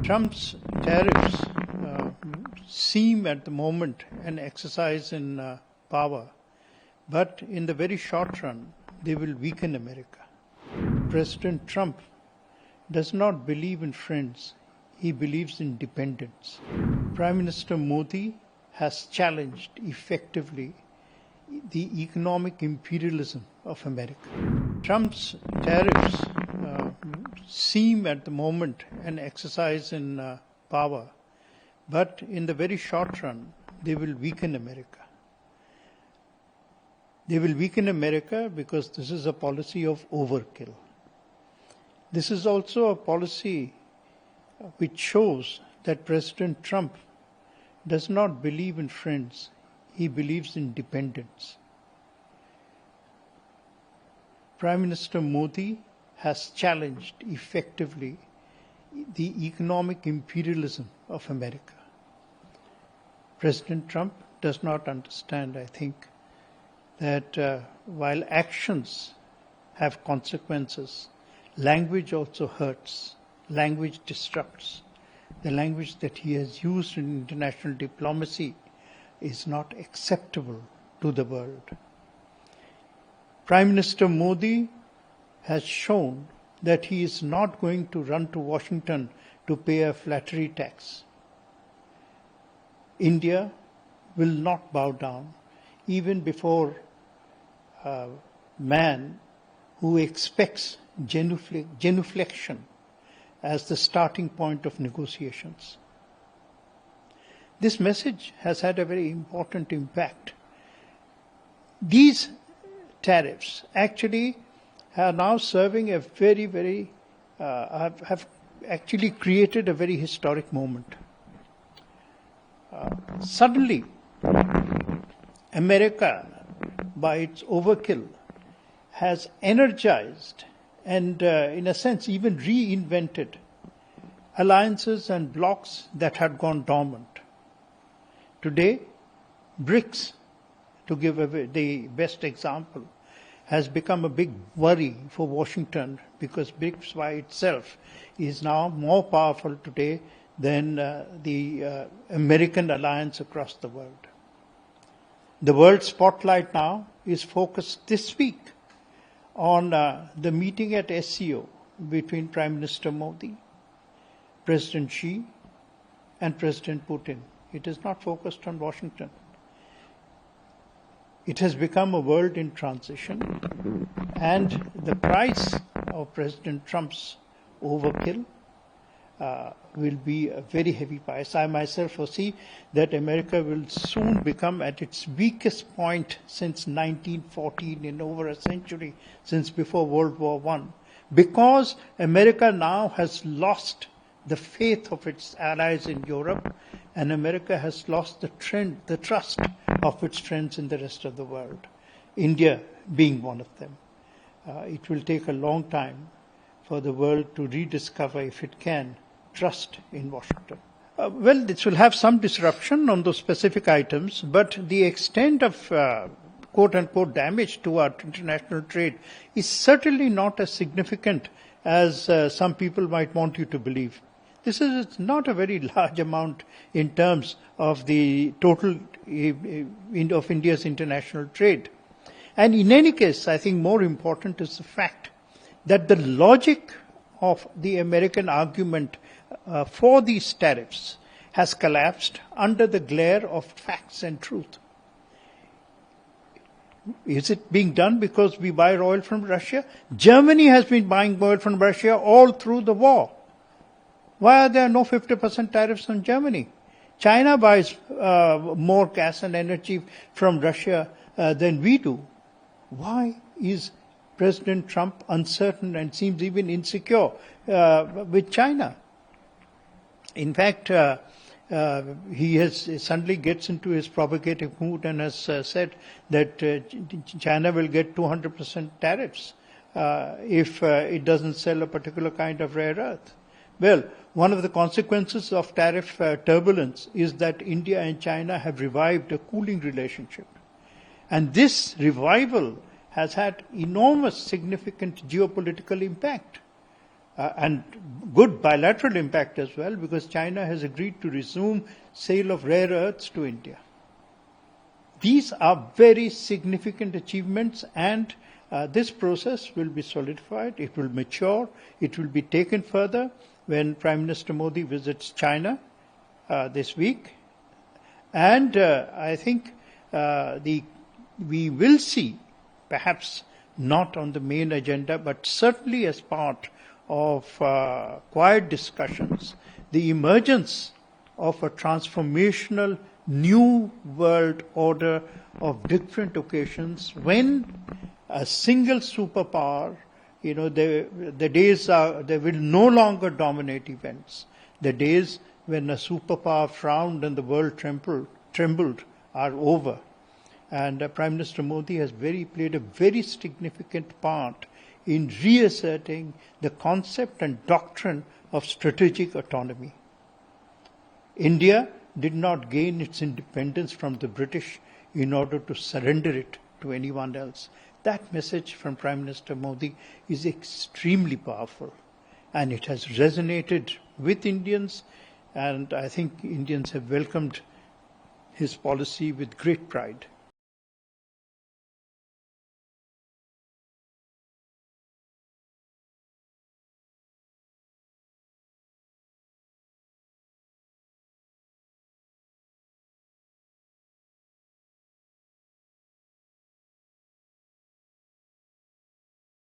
Trump's tariffs seem at the moment an exercise in power, but in the very short run, they will weaken America. President Trump does not believe in friends, he believes in dependents. Prime Minister Modi has challenged effectively the economic imperialism of America. Trump's tariffs seem at the moment an exercise in power, but in the very short run, they will weaken America. They will weaken America because this is a policy of overkill. This is also a policy which shows that President Trump does not believe in friends, he believes in dependents. Prime Minister Modi has challenged effectively the economic imperialism of America. President Trump does not understand, I think, that while actions have consequences, language also hurts, language disrupts. The language that he has used in international diplomacy is not acceptable to the world. Prime Minister Modi has shown that he is not going to run to Washington to pay a flattery tax. India will not bow down even before a man who expects genuflection as the starting point of negotiations. This message has had a very important impact. These tariffs actually are now serving a have actually created a very historic moment. Suddenly, America, by its overkill, has energized and, in a sense, even reinvented alliances and blocs that had gone dormant. Today, BRICS, to give the best example, has become a big worry for Washington because BRICS by itself is now more powerful today than the American alliance across the world. The world spotlight now is focused this week on the meeting at SCO between Prime Minister Modi, President Xi, and President Putin. It is not focused on Washington. It has become a world in transition, and the price of President Trump's overkill will be a very heavy price. I myself foresee that America will soon become at its weakest point since 1914, in over a century, since before World War I, because America now has lost the faith of its allies in Europe, and America has lost the trust of its friends in the rest of the world, India being one of them. It will take a long time for the world to rediscover, if it can, trust in Washington. Well, this will have some disruption on those specific items, but the extent of quote-unquote damage to our international trade is certainly not as significant as some people might want you to believe. This is not a very large amount in terms of the total of India's international trade. And in any case, I think more important is the fact that the logic of the American argument for these tariffs has collapsed under the glare of facts and truth. Is it being done because we buy oil from Russia? Germany has been buying oil from Russia all through the war. Why are there no 50% tariffs on Germany? China buys more gas and energy from Russia than we do. Why is President Trump uncertain and seems even insecure with China? In fact, he suddenly gets into his provocative mood and has said that China will get 200% tariffs if it doesn't sell a particular kind of rare earth. Well, one of the consequences of tariff turbulence is that India and China have revived a cooling relationship. And this revival has had enormous significant geopolitical impact. and good bilateral impact as well, because China has agreed to resume sale of rare earths to India. These are very significant achievements, and this process will be solidified, it will mature, it will be taken further when Prime Minister Modi visits China this week. And I think we will see, perhaps not on the main agenda, but certainly as part of quiet discussions, the emergence of a transformational new world order of different occasions when a single superpower, the days are, they will no longer dominate events. The days when a superpower frowned and the world trembled are over. And Prime Minister Modi has played a very significant part in reasserting the concept and doctrine of strategic autonomy. India did not gain its independence from the British in order to surrender it to anyone else. That message from Prime Minister Modi is extremely powerful, and it has resonated with Indians, and I think Indians have welcomed his policy with great pride.